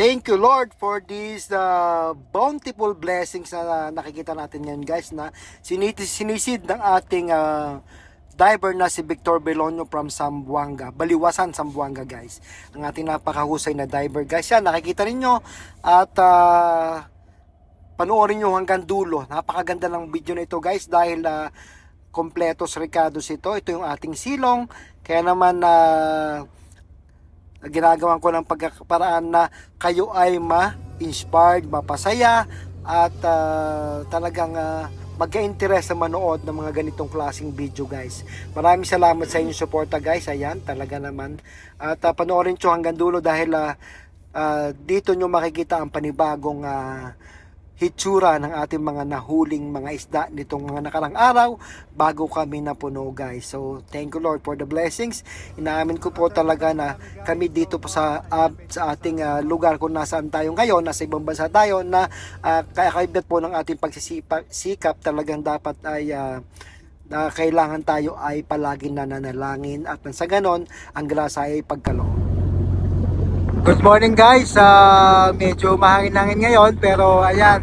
Thank you Lord for these bountiful blessings na nakikita natin ngayon guys, na sinisid ng ating diver na si Victor Belonio from Zamboanga, Baliwasan, Zamboanga guys. Ang ating napakahusay na diver guys. Yan, nakikita ninyo at panoorin nyo hanggang dulo. Napakaganda ng video na ito guys dahil kompletos ricados ito. Ito yung ating silong. Kaya naman ginagawan ko ng pagkaparaan na kayo ay ma-inspired, mapasaya at talagang magka-interest sa manood ng mga ganitong klaseng video guys. Maraming salamat sa inyong suporta guys. Ayan, talaga naman. At panoorin nyo hanggang dulo dahil dito nyo makikita ang panibagong hitsura ng ating mga nahuling mga isda nitong mga nakarang araw bago kami napuno guys. So thank you Lord for the blessings. Inaamin ko po talaga na kami dito po sa ating lugar kung nasaan tayo ngayon, nasa ibang bansa tayo, na kaibigat po ng ating pagsisikap talagang dapat ay na kailangan tayo ay palaging nananalangin at sa ganon ang grasa ay pagkaloob. Good morning guys, medyo mahangin-hangin ngayon pero ayan,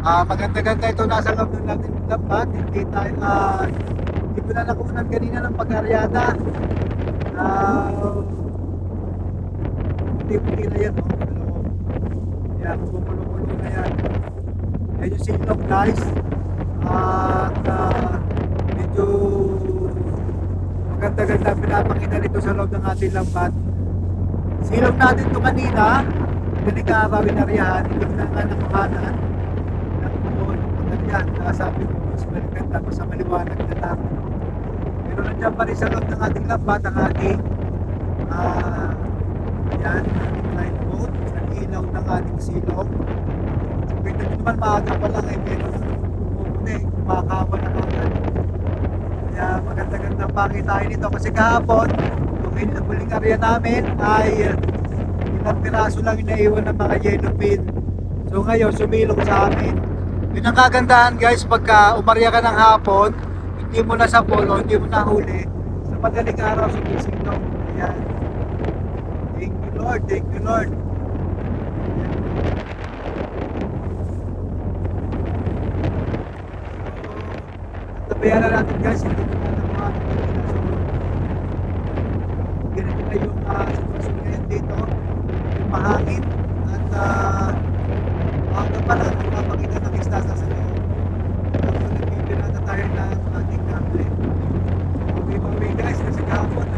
maganda-ganda ito, nasa loob ng natin dapat, hindi ko na nakunan kanina ng pag-aryada. Puti-puti na yan, yan, bumulo-bulo na yan. Yan yung silog guys, at medyo maganda-ganda pinapakita nito sa loob ng ating lambat. Silog natin ito kanina, ganikarawin aryahan, hindi ko na nga nakuhanan. Nakuha, yan, nakasabi ko, mas malikad tapos sa maliwanag na tao. Pero nandiyan pa rin sa loob ng ating lambat, ang ating yan, light boat, sa ilaw ng ating silog. So, pwede nyo naman maaga pa lang ay meron ng pumuputi, kumakawa na agad. Kaya maganda-gandang pakitain ito kasi kahapon, yung huling area namin ay ilang piraso lang inaiwan ng mga yellowfin. So ngayon sumilong sa amin. Yun ang kagandahan guys, pagka umarya ka ng hapon, hindi mo na sa polo, hindi mo na huli, sa madaling araw sumisilong. Ayan. Thank you Lord, thank you Lord. Tabayan na natin guys, hindi ko na nakuha ganito na yung sitwasyon ngayon dito, yung mahangin at maaga pa lang napapakita ng istasa sa loob. Tapos nagpipirata tayo ng ating kable. Okay guys, kasi kahapon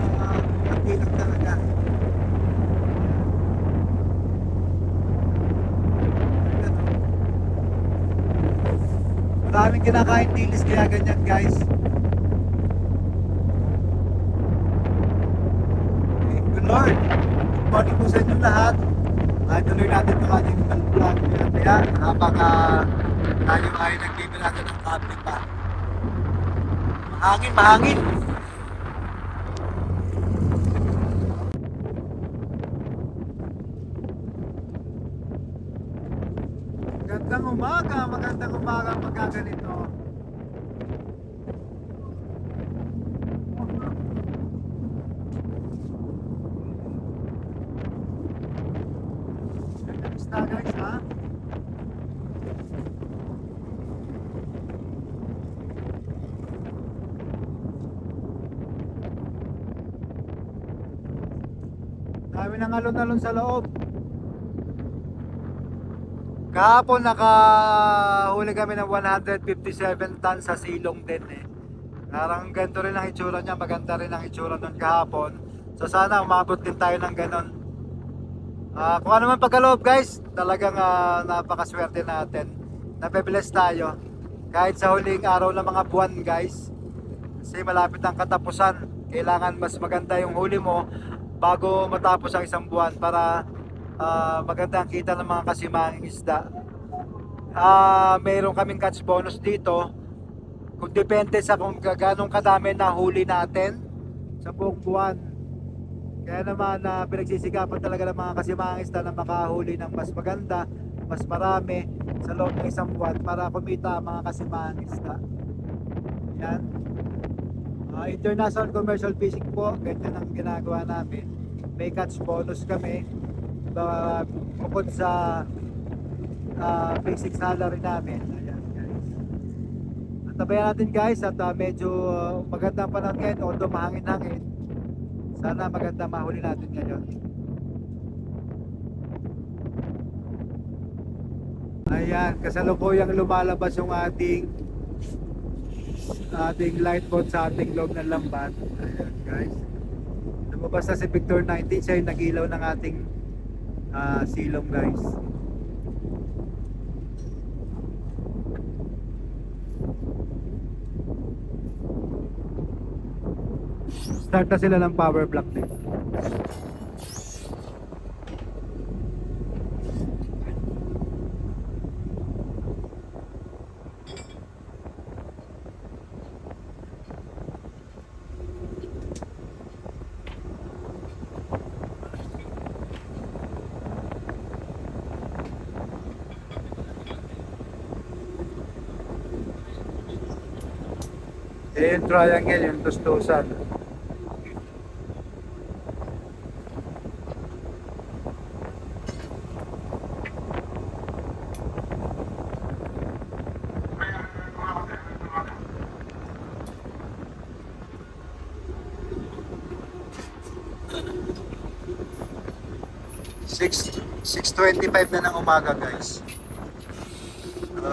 nagtilak talaga. Maraming kinakain tilis kaya ganyan guys. Lord, good morning po sa inyo lahat. Tuloy natin ito ating vlog kaya habang tayo ay nagbibirata ng kable pa. Mahangin. Magandang umaga pagkaganito. Basta guys ha. Dami ng alon-alon sa loob. Kahapon nakahuli kami ng 157 tons sa silong din eh. Parang ganito rin ang itsura niya, maganda rin ang itsura nun kahapon. So sana umabot din tayo ng ganon. Kung ano man pagkaloob guys, talagang napakaswerte natin. Nape-bless tayo. Kahit sa huling araw ng mga buwan guys, kasi malapit ang katapusan. Kailangan mas maganda yung huli mo bago matapos ang isang buwan para maganda ang kita ng mga kasimanging isda. Mayroon kaming catch bonus dito. Kung depende sa kung ganong kadami na huli natin sa buong buwan. Kaya naman pinagsisikapan talaga ng mga kasimanging isda na makahuli ng mas maganda, mas marami sa loob ng isang buwan para kumita ang mga kasimanging isda. Yan. International commercial fishing po, ganyan ang ginagawa namin. May catch bonus kami. bukod sa basic salary namin. Ayan guys. At tabayan natin guys at medyo maganda pa lang ngayon, although mahangin-hangin. Sana maganda mahuli natin ngayon. Ayan, kasalukuyang lumalabas yung ating light boat sa ating loob ng lambat. Ayan guys. Lumabas na si Victor 19, siya yung nag-ilaw ng ating silong guys. Start na sila ng power block din. Yung triangle, yung tustusan. Six 6:25 na ng umaga guys.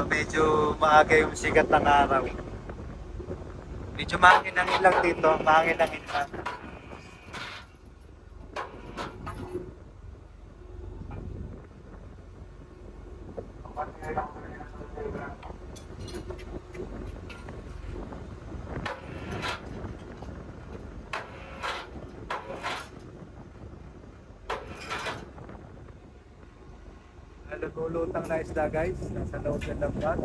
Medyo maaga yung sikat ng araw. Medyo mahangin-hangin lang dito, mahangin-hangin lang. Lulutang na isda guys, nasa loob ng lambat.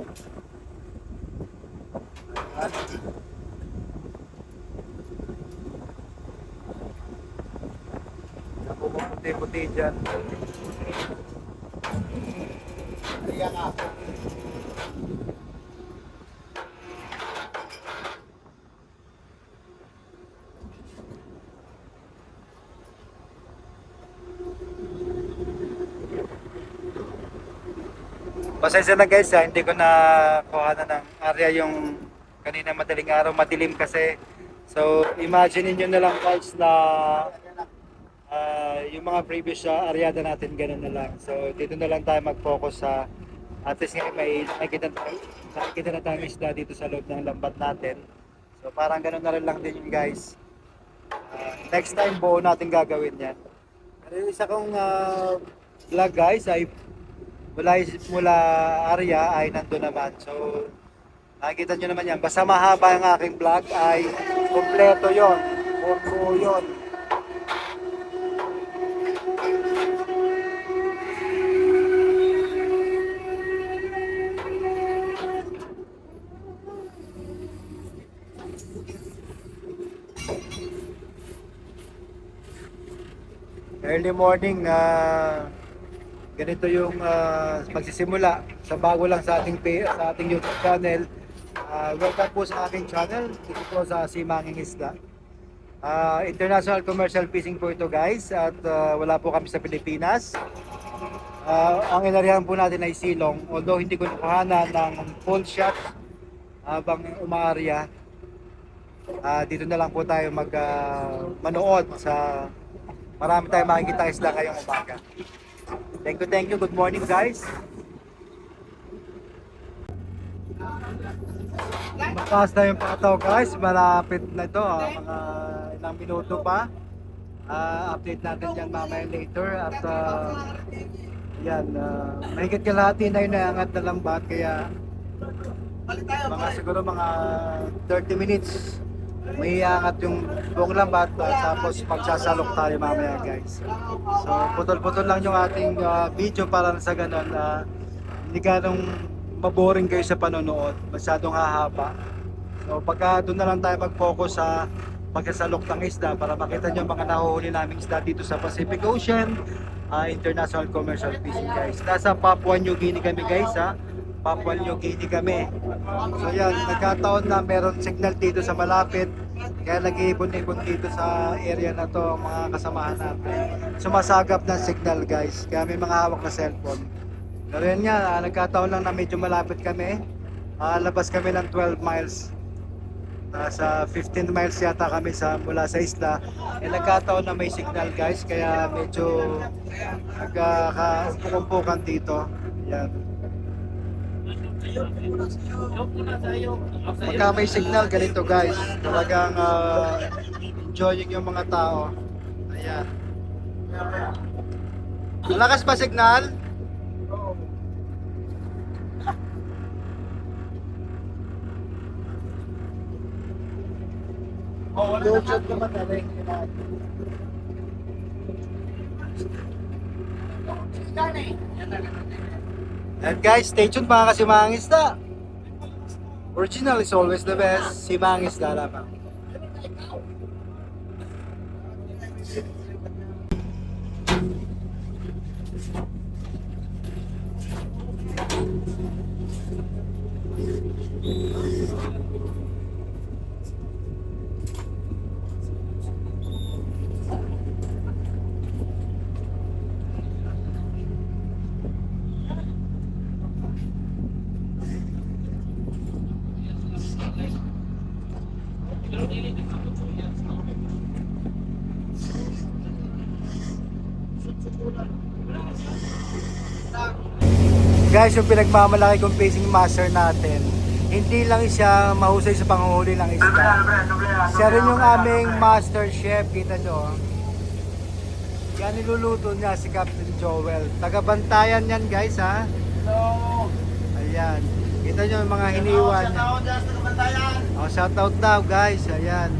Puti-puti dyan. Kaya nga. Pasensya na guys hindi ko na kuhanan ng area yung kanina madaling araw, madilim kasi. So imagine niyo na lang guys na yung mga previous areada natin ganun na lang. So dito na lang tayo mag-focus sa at least ngayon may nakikita na tayong isda dito sa loob ng lambat natin. So parang ganun na rin lang din yun guys. Next time buo natin gagawin yan. Pero yung isa kong vlog guys ay mula area ay nandun naman. So nakikita nyo naman yan. Basta mahaba yung aking vlog ay kompleto yon, buo yon. Early morning ganito yung pagsisimula sa bago lang sa ating YouTube channel. Welcome po sa aking channel dito po sa Simanging Isda. International commercial fishing po ito guys at wala po kami sa Pilipinas. Ang inarihan po natin ay silong, although hindi ko nakuhanan ng full shot habang umaarya. Dito na lang po tayo manood sa marami tayong makikita isda ngayong umaga. Thank you. Good morning guys. Mataas na yung pataw guys. Malapit na ito. Mga ilang minuto pa. Update natin yan mamaya later. At yan. Mahigit kalahati na yun naangat na lambat. Kaya siguro mga 30 minutes. May iangat yung buong lambat tapos pagsasalok tayo mamaya guys. So putol-putol lang yung ating video para sa ganun hindi ganong maboring kayo sa panonood, masyadong hahaba. So pagka doon na lang tayo mag-focus sa pagsasalok ng isda para makita nyo mga nahuhuli naming isda dito sa Pacific Ocean International Commercial Fishing guys. Nasa Papua New Guinea kami guys Papua New Guinea kami. So yan, nagkataon na meron signal dito sa malapit Kaya nag-iipon-ipon dito sa area na to ang mga kasamahan natin. Sumasagap ng signal guys. Kaya may mga hawak na cellphone. Pero yan nga, nagkataon lang na medyo malapit kami. Labas kami ng 12 miles. Nasa 15 miles yata kami mula sa isla. Nagkataon na may signal guys. Kaya medyo nagkakumpukan dito. Yan. Pagka may signal ganito guys, talagang enjoying yung mga tao. Ayan. Malakas ba signal? Oo, Bluetooth naman na rin. And guys, stay tuned mga kasimangis na. Original is always the best. Simangis na lamang. Guys, yung pinagmamalaki kong fishing master natin, hindi lang siya mahusay sa panguhuli ng isda. Siya rin yung aming master chef, kita nyo. Yan niluluto niya si Captain Joel. Tagabantayan yan guys ha. Hello. Ayan. Kita nyo yung mga hiniwan niya. Oh, shoutout daw guys. Ayan.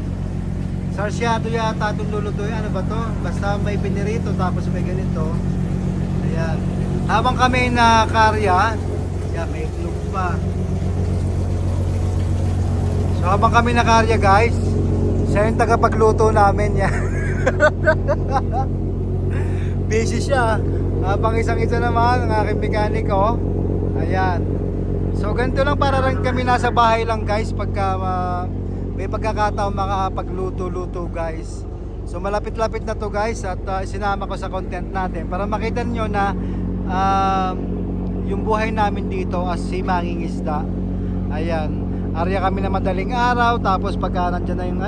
Sarsyado yata itong lulutuin. Ano ba to? Basta may pinirito tapos may ganito. Ayan. Habang kami na karya, yan, may itlog pa. So habang kami na karya guys, siya yung tagapagluto namin yan. Busy siya. Habang isang-isa naman, ang aking mekaniko. Ayan. So ganito lang, para rin kami nasa bahay lang guys, pagka may pagkakataon makapagluto-luto guys. So malapit-lapit na to guys, at sinama ko sa content natin para makita nyo na yung buhay namin dito as simanging isda. Ayan, area kami na madaling araw, tapos pagka nandyan na yung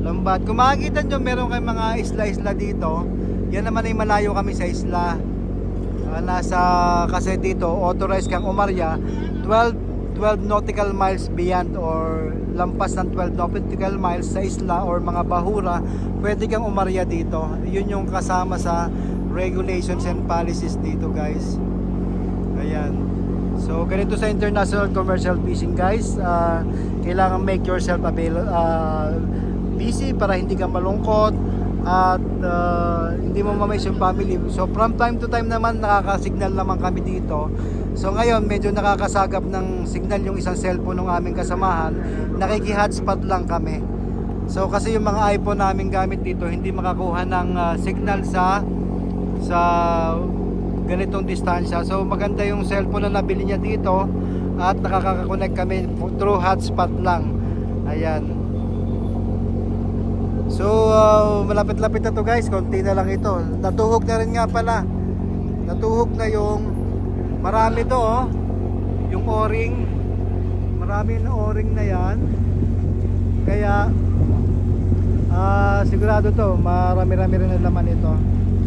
lambat, kung makikita nyo meron kayong mga isla-isla dito, yan naman ay malayo kami sa isla. Kasi dito authorized kang umarya 12 nautical miles beyond or lampas ng 12 nautical miles sa isla or mga bahura, pwede kang umarya dito. Yun yung kasama sa regulations and policies dito guys. Ayan. So ganito sa international commercial fishing guys, kailangan make yourself busy para hindi ka malungkot at hindi mo mamiss yung family. So from time to time naman nakaka-signal naman kami dito. So ngayon medyo nakakasagap ng signal yung isang cellphone ng aming kasamahan. Nakiki-hotspot lang kami. So kasi yung mga iPhone namin gamit dito hindi makakuha ng signal sa ganitong distansya. So maganda yung cellphone na nabili niya dito at nakaka-connect kami through hotspot lang. Ayan. So malapit-lapit na to guys, konti na lang ito. Natuhog na rin nga pala. Natuhog na yung marami to oh. Yung o-ring. Marami na o-ring na yan. Kaya sigurado to, marami-rami rin na naman ito.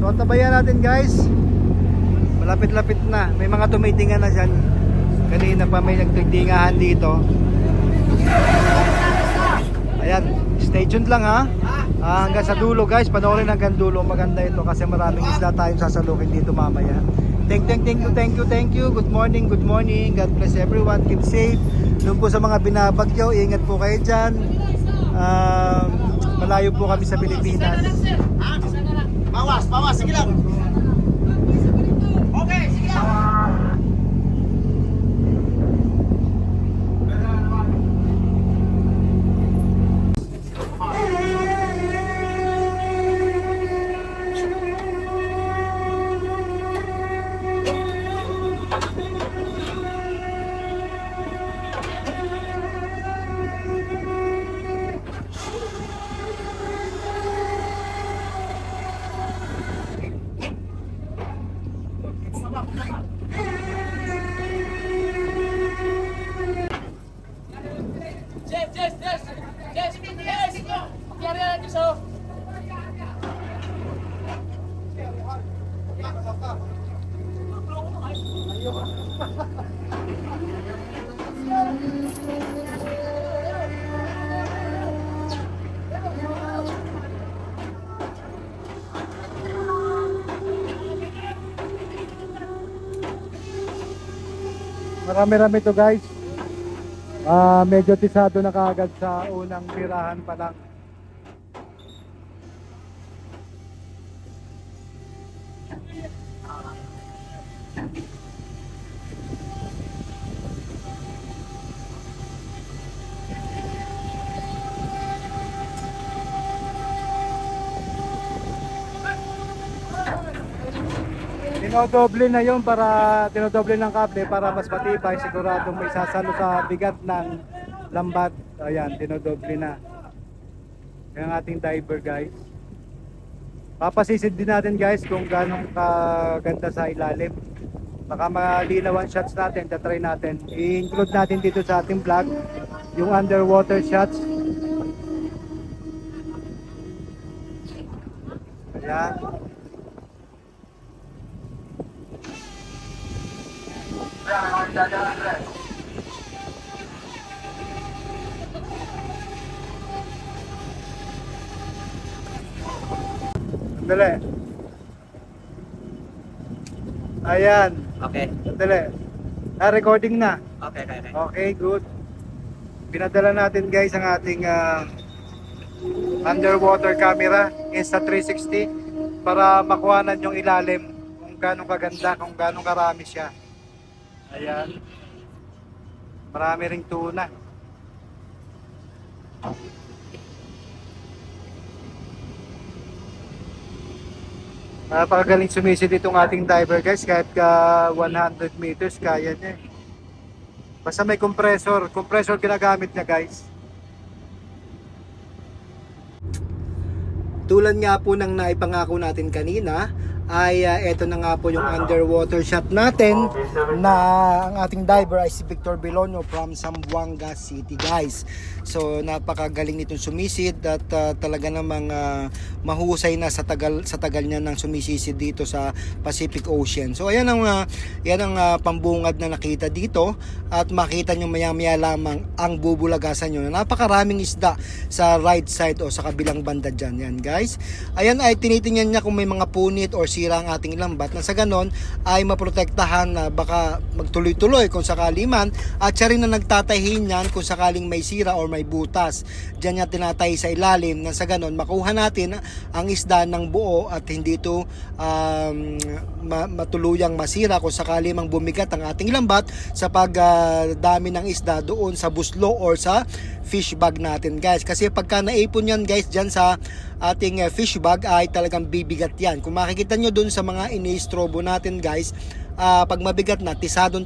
So tabayan natin guys. Malapit-lapit na. May mga tumitingan na dyan. Kanina pa may nagtitingahan dito. Ayan, stay tuned lang ha. Hanggang sa dulo guys, panoorin hanggang dulo. Maganda ito kasi maraming isda tayong sasalukin dito mamaya. Thank you. Good morning. God bless everyone. Keep safe. Doon po sa mga binabagyo, ingat po kayo dyan. Malayo po kami sa Pilipinas. Bawas, sige lang. Okay, sige lang. Marami-rami to guys. Medyo tisado na kaagad sa unang tirahan pa lang. Dinodoble na yun para dinodoble ng kable para mas matibay, siguradong may sasalo sa bigat ng lambat. Ayan, dinodoble na. Yan ang ating diver guys. Papasisid din natin guys kung ganong kaganda sa ilalim. Baka malinawan shots natin, tatry natin. I-include natin dito sa ating vlog yung underwater shots. Ayan. Sandali. Ayan. Okay. Sandali. Recording na. Okay. Okay, good. Pinadala natin guys ang ating underwater camera Insta360 para makuhanan yung ilalim kung gaano kaganda, kung gaano karami siya. Ayan. Marami ring tuna. Napakagaling sumisid itong ating diver guys, kahit ka 100 meters kaya niya. Basta may compressor ginagamit niya guys. Tulad nga po ng naipangako natin kanina, ay eto na nga po yung underwater shot natin na ang ating diver ay si Victor Belonio from Zamboanga City guys. So napakagaling nitong sumisid at talaga namang mahusay na sa tagal niya ng sumisisid dito sa Pacific Ocean. So ayan ang pambungad na nakita dito at makita nyo maya-maya lamang ang bubulagasan nyo na napakaraming isda sa right side o sa kabilang banda dyan. Yan guys. Ayan ay tinitingnan niya kung may mga punit or sira ang ating lambat na sa ganon ay maprotektahan na baka magtuloy-tuloy kung sakali man at siya rin na nagtatahin yan kung sakaling may sira or may butas. Diyan niya tinatay sa ilalim na sa ganon makuha natin ang isda ng buo at hindi ito matuluyang masira kung sakali mang bumigat ang ating lambat sa pagdami ng isda doon sa buslo or sa fish bag natin guys. Kasi pagka naipon yan guys dyan sa ating fish bag ay talagang bibigat yan. Kung makikita nyo dun sa mga ini-strobo natin guys, pag mabigat na, tisado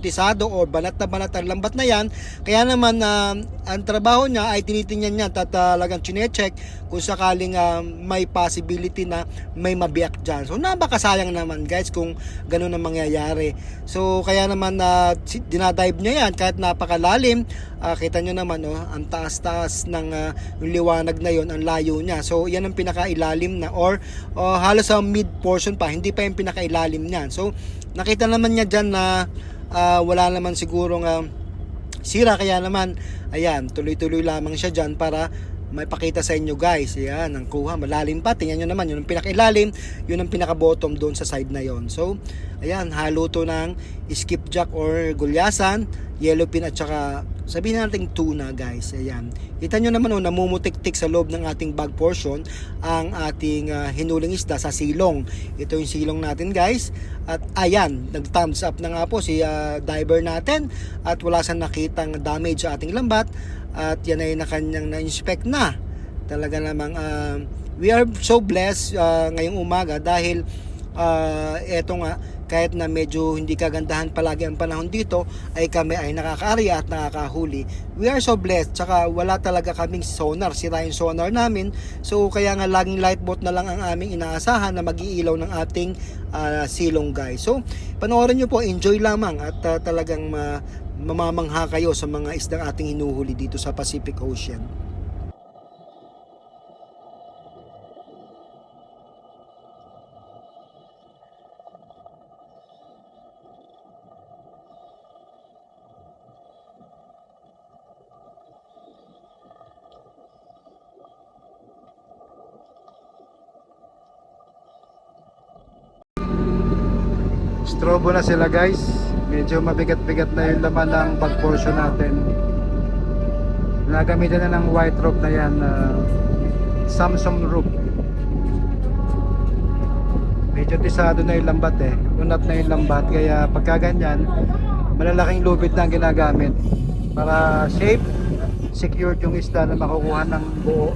or banat na banat ang lambat na yan. Kaya naman ang trabaho niya ay tinitingnan niya at talagang chinecheck kung sakaling may possibility na may mabiyak dyan. So napakasayang naman guys kung ganun ang mangyayari. So kaya naman dinadive niya yan kahit napakalalim. Kita nyo naman ang taas-taas ng yung liwanag na yon, ang layo niya. So yan ang pinakailalim na or halos sa mid portion pa, hindi pa yung pinakailalim niyan. So nakita naman niya dyan na wala naman sigurong sira, kaya naman ayan, tuloy-tuloy lamang siya dyan para may pakita sa inyo guys. Ayan, ang kuha malalim pa, tingnan nyo naman, yun ang pinakailalim, yun ang pinaka-bottom doon sa side na yon. So ayan, halo to ng skipjack or gulyasan, yellowfin at saka sabihin natin tuna guys. Ayan, kita nyo naman namumutik-tik sa loob ng ating bag portion ang ating hinuling isda sa silong. Ito yung silong natin guys. At ayan, nag thumbs up na nga po si diver natin at wala siyang nakitang damage sa ating lambat at yan ay nakanyang na-inspect na. Talaga namang we are so blessed ngayong umaga dahil eto nga, kahit na medyo hindi kagandahan palagi ang panahon dito, ay kami ay nakakaarya at nakakahuli. We are so blessed, tsaka wala talaga kaming sonar, sira yung sonar namin, so kaya nga laging lifeboat na lang ang aming inaasahan na mag-iilaw ng ating silong guys. So panoorin nyo po, enjoy lamang at talagang mamamangha kayo sa mga isdang ating hinuhuli dito sa Pacific Ocean. Strobo na sila guys. Medyo mabigat-bigat na yung laman ng bag portion natin. Nagamitan na ng white rope na yan, Samsung rope. Medyo tisado na yung lambat unat na yung lambat, kaya pagka ganyan malalaking lubid na ang ginagamit para safe, secured yung isda na makukuha ng buo.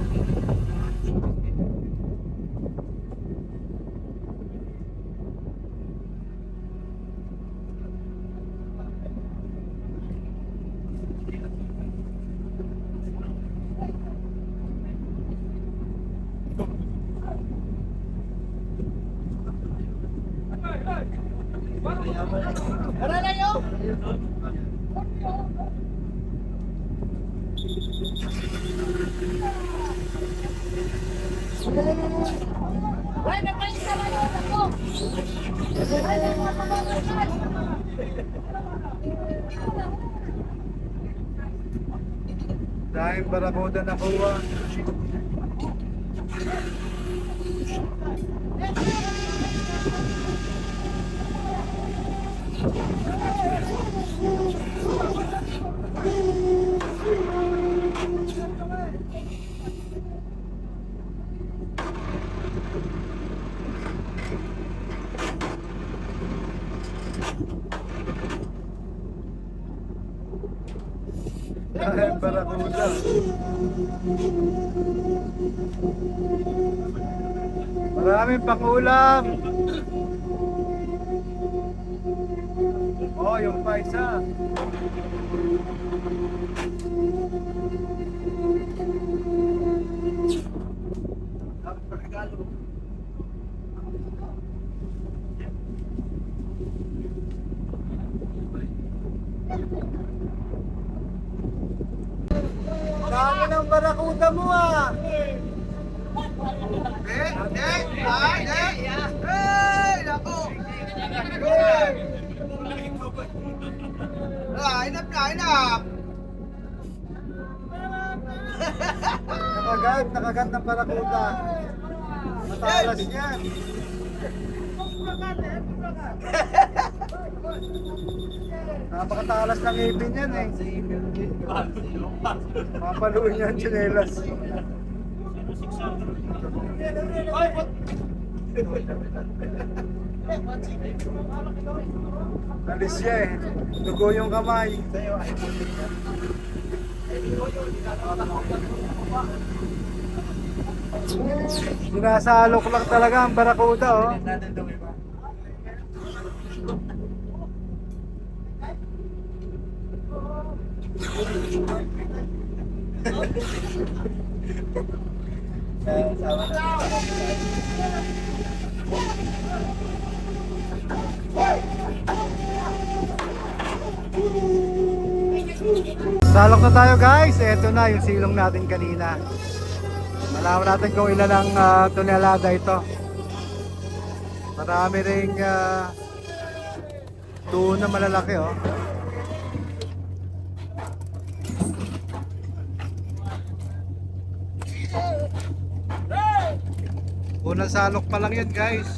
Dahil barakuda na kuha. Dahil barakuda. Maraming pangulam. Oh, yung pa isa. Dami ng barakuda mo Nakagat ng barakuda. Matalas yan. Napakatalas ng ipin yan Mapaluin yan, tsinelas. Alis siya Dugo yung kamay. Sinasalok lang talaga ang barakuda Salok na tayo guys. Ito na yung silong natin kanina. Malaman natin kung ilan ang tonelada ito. Marami ring tuna malalaki Unang salok pa lang yan guys.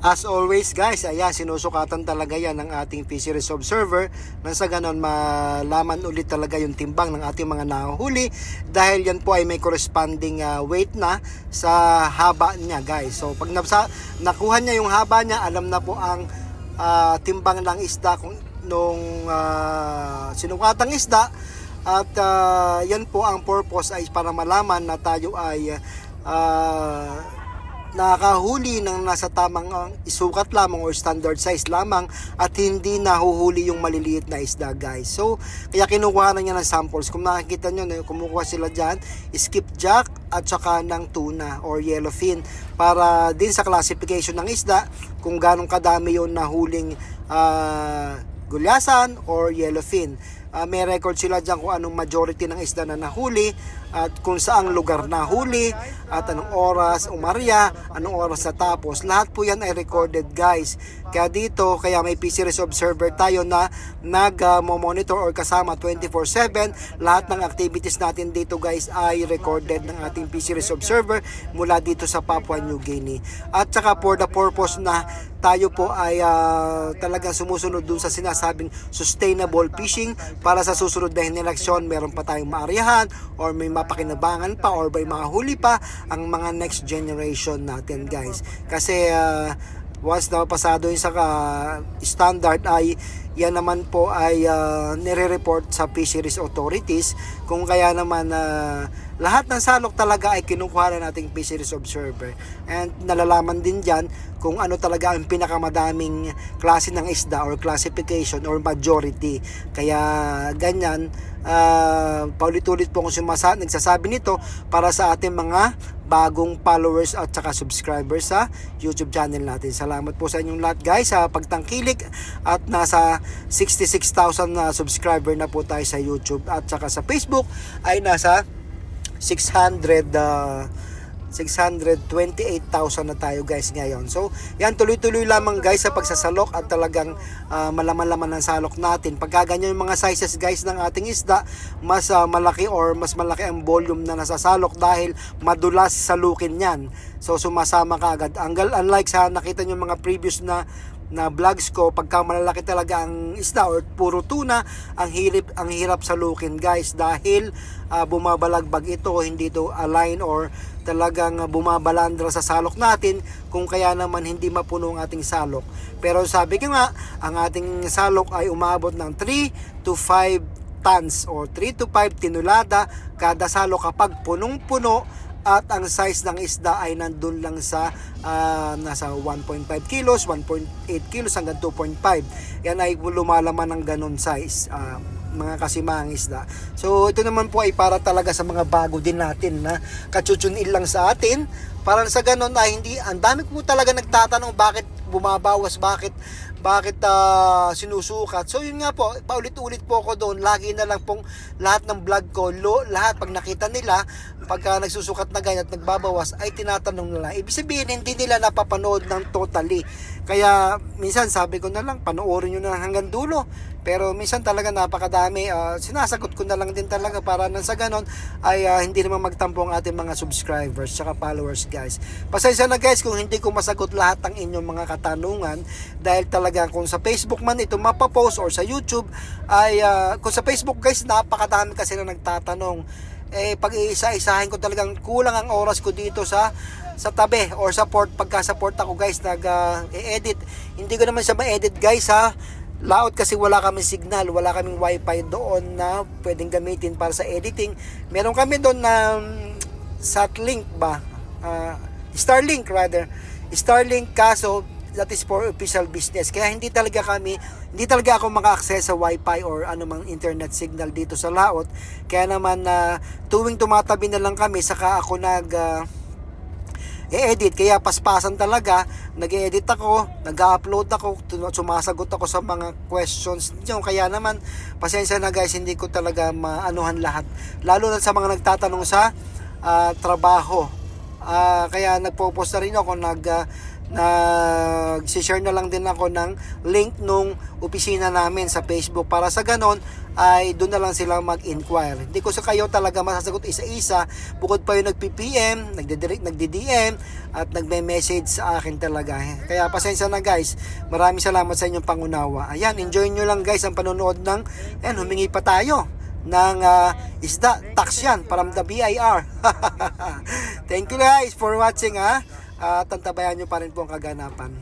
As always guys, ayan, sinusukatan talaga yan ng ating fisheries observer nang sa ganon malaman ulit talaga yung timbang ng ating mga nahuhuli dahil yan po ay may corresponding weight na sa haba niya guys. So pag nakuha niya yung haba niya, alam na po ang timbang ng isda kung nung sinukatang isda at yan po ang purpose ay para malaman na tayo ay nakahuli ng nasa tamang isukat lamang or standard size lamang at hindi nahuhuli yung maliliit na isda guys. So kaya kinukuha na niya ng samples. Kung nakikita nyo, kumukuha sila dyan skipjack at saka ng tuna or yellowfin para din sa classification ng isda kung ganong kadami yung nahuling gulyasan or yellowfin. May record sila dyan kung anong majority ng isda na nahuli at kung saang lugar nahuli at anong oras umarya, anong oras natapos. Lahat po yan ay recorded guys. Kaya dito, kaya may fisheries observer tayo na nag-monitor or kasama 24/7. Lahat ng activities natin dito guys ay recorded ng ating fisheries observer mula dito sa Papua New Guinea. At saka for the purpose na tayo po ay talagang sumusunod dun sa sinasabing sustainable fishing para sa susunod na eleksyon meron pa tayong maarihan or may mapakinabangan pa or may mga huli pa ang mga next generation natin guys. Kasi once na pasado yun sa standard ay yan naman po ay nire-report sa fisheries authorities kung kaya naman lahat ng salok talaga ay kinukuha na nating fisheries observer and nalalaman din dyan kung ano talaga ang pinakamadaming klase ng isda or classification or majority. Kaya ganyan, paulit-ulit po kung nagsasabi nito para sa ating mga bagong followers at saka subscribers sa YouTube channel natin. Salamat po sa inyong lahat guys sa pagtangkilik at nasa 66,000 na subscriber na po tayo sa YouTube at saka sa Facebook ay nasa 628,000 na tayo guys ngayon. So yan, tuloy-tuloy lamang guys sa pagsasalok at talagang malaman-laman ng salok natin. Pagka ganyan yung mga sizes guys ng ating isda, mas malaki or mas malaki ang volume na nasasalok dahil madulas salukin yan. So sumasama ka agad. Unlike sa nakita nyo mga previous na vlogs ko, pagka malalaki talaga ang isda or puro tuna, ang hirap salukin guys dahil bumabalagbag ito, hindi ito align or talagang bumabalandra sa salok natin kung kaya naman hindi mapuno ang ating salok. Pero sabi ko nga, ang ating salok ay umabot ng 3 to 5 tons or 3 to 5 tinulada kada salok kapag punong-puno at ang size ng isda ay nandun lang sa nasa 1.5 kilos, 1.8 kilos hanggang 2.5. Yan ay lumalaman ng ganun size, mga kasimang isda. So ito naman po ay para talaga sa mga bago din natin na kachuchunil lang sa atin. Para sa ganun ay hindi, ang dami po talaga nagtatanong bakit bumabawas, bakit sinusukat. So yun nga po, paulit-ulit po ako doon. Lagi na lang pong lahat ng vlog ko, lahat pag nakita nila, pagka nagsusukat na ganyan at nagbabawas, ay tinatanong nila. Ibig sabihin, hindi nila napapanood ng totally. Kaya minsan sabi ko na lang, panoorin nyo na hanggang dulo. Pero minsan talaga napakadami. Sinasagot ko na lang din talaga para nang sa ganon ay hindi naman magtampo ang ating mga subscribers tsaka followers guys. Pasensya na guys kung hindi ko masagot lahat ng inyong mga katanungan dahil talaga kung sa Facebook man ito mapapost or sa YouTube ay kung sa Facebook guys napakadami kasi na nagtatanong. Pag iisa-isahin ko talagang kulang ang oras ko dito sa tabi or sa port. Pagka sa port ako guys nag-edit. Hindi ko naman siya ma-edit guys ha. Laot kasi wala kaming signal, wala kaming wifi doon na pwedeng gamitin para sa editing. Meron kami doon na Starlink ba? Starlink rather. Starlink kaso that is for official business. Kaya hindi talaga ako maka-access sa wifi or anumang internet signal dito sa Laot. Kaya naman tuwing tumatabi na lang kami saka ako edit, kaya paspasan talaga, nag-edit ako, nag-upload ako, sumasagot ako sa mga questions niyo, kaya naman pasensya na guys, hindi ko talaga maanuhan lahat, lalo na sa mga nagtatanong sa trabaho. Kaya nagpo-post na rin ako, nag-share na lang din ako ng link nung opisina namin sa Facebook para sa ganon ay doon na lang sila mag-inquire. Hindi ko sa kayo talaga masasagot isa-isa, bukod pa yung nagpi-PM, nagdi-DM at nagme-message sa akin talaga. Kaya pasensya na guys, maraming salamat sa inyong pangunawa. Ayan, enjoy nyo lang guys ang panonood ng, ayan, humingi pa tayo ng isda, tax yan, from the BIR. Thank you guys for watching at tantabayan nyo pa rin po ang kaganapan.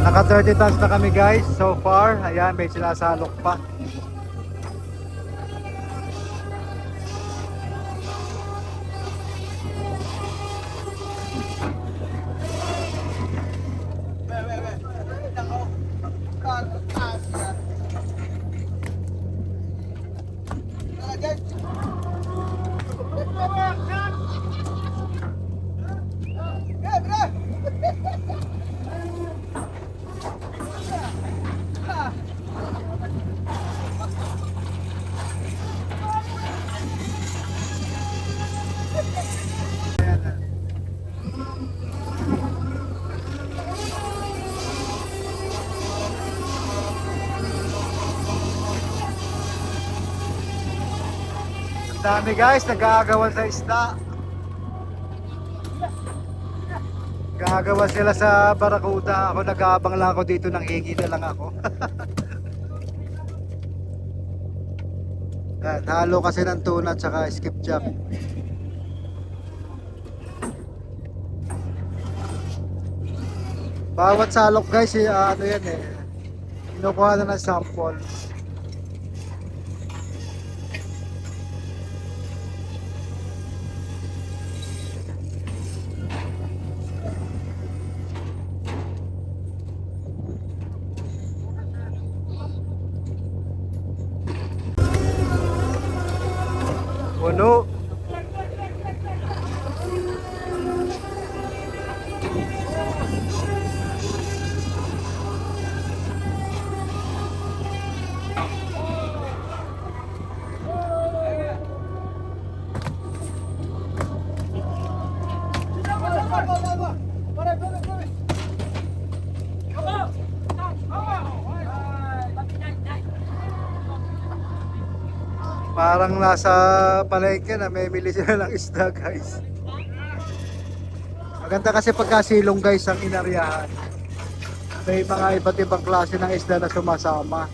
Naka 30 tons na kami guys so far. Ayan, may sinasalok pa. Dami guys, nag-aagawan sa isda. Gagawa sila sa Barracuda. Ako nag-aabang lang ako dito, nang hingi na lang ako. Yan, halo kasi ng tuna at saka skipjack. Bawat salok guys, ano yan kinukuha na ng sample. Puno. Parang nasa palengke na may bili sila ng isda guys. Maganda kasi pagkasilong guys ang inaryahan. May mga iba't ibang klase ng isda na sumasama.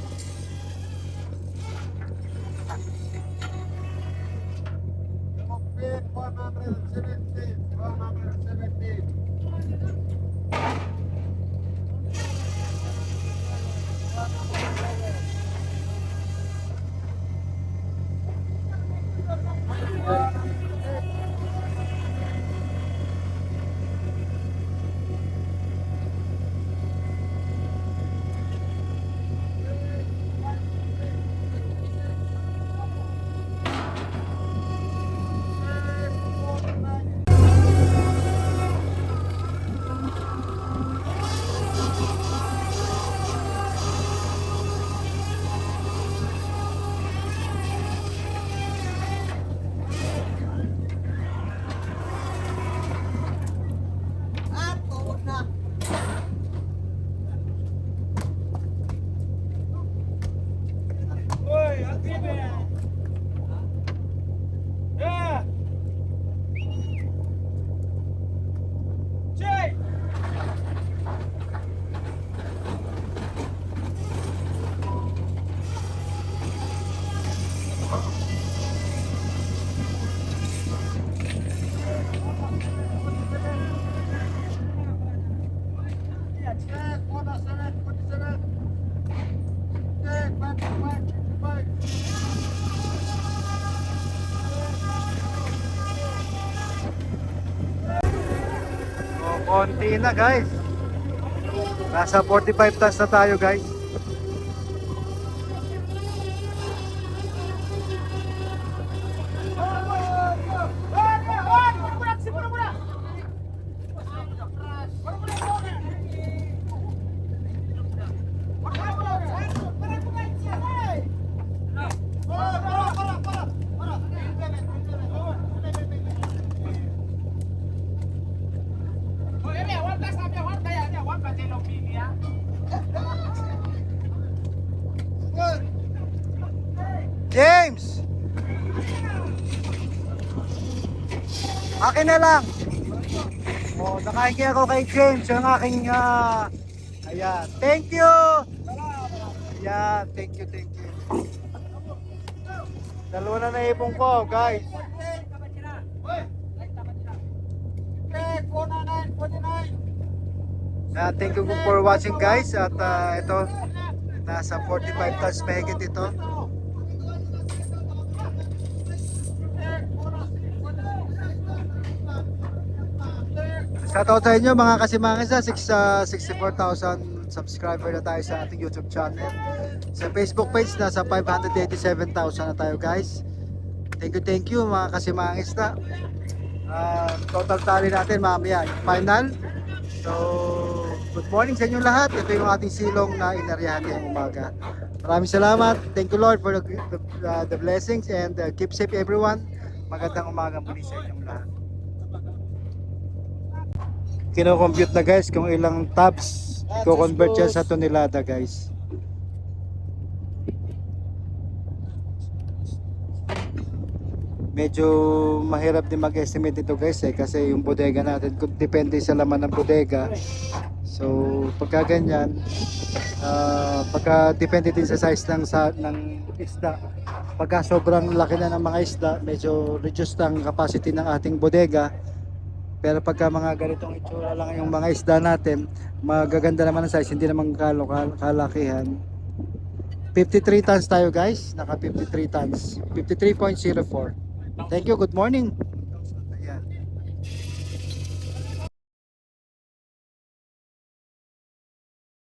Konti na guys. Nasa 45 tons na tayo guys. Akin na lang. Oh, nakahingi ako kay James, yung aking ayan. Thank you. Ayan, thank you, thank you. Dalawa na naipon ko, guys. Thank you for watching, guys. At ito, nasa 45 tons mahigit ito. Shoutout sa inyo mga kasimangis, 64,000 subscriber na tayo sa ating YouTube channel. Sa Facebook page, nasa 587,000 na tayo, guys. Thank you mga kasimangis na. Total tally natin mamaya, yung final. So, good morning sa inyo lahat. Ito yung ating silong na inaryahan ngayong umaga. Maraming salamat. Thank you Lord for the blessings and keep safe everyone. Magandang umaga muli sa inyong lahat. Kino-compute na guys kung ilang tabs ko-convert yan sa tonelada guys. Medyo mahirap din mag-estimate ito guys kasi yung bodega natin depende sa laman ng bodega. So pagka ganyan, pagka depende din sa size ng isda. Pagka sobrang laki na ng mga isda, medyo reduced ang capacity ng ating bodega. Pero pagka mga ganitong itsura lang yung mga isda natin, magaganda naman ang size, hindi naman kalakihan. 53 tons tayo guys, naka 53 tons, 53.04. Thank you, good morning.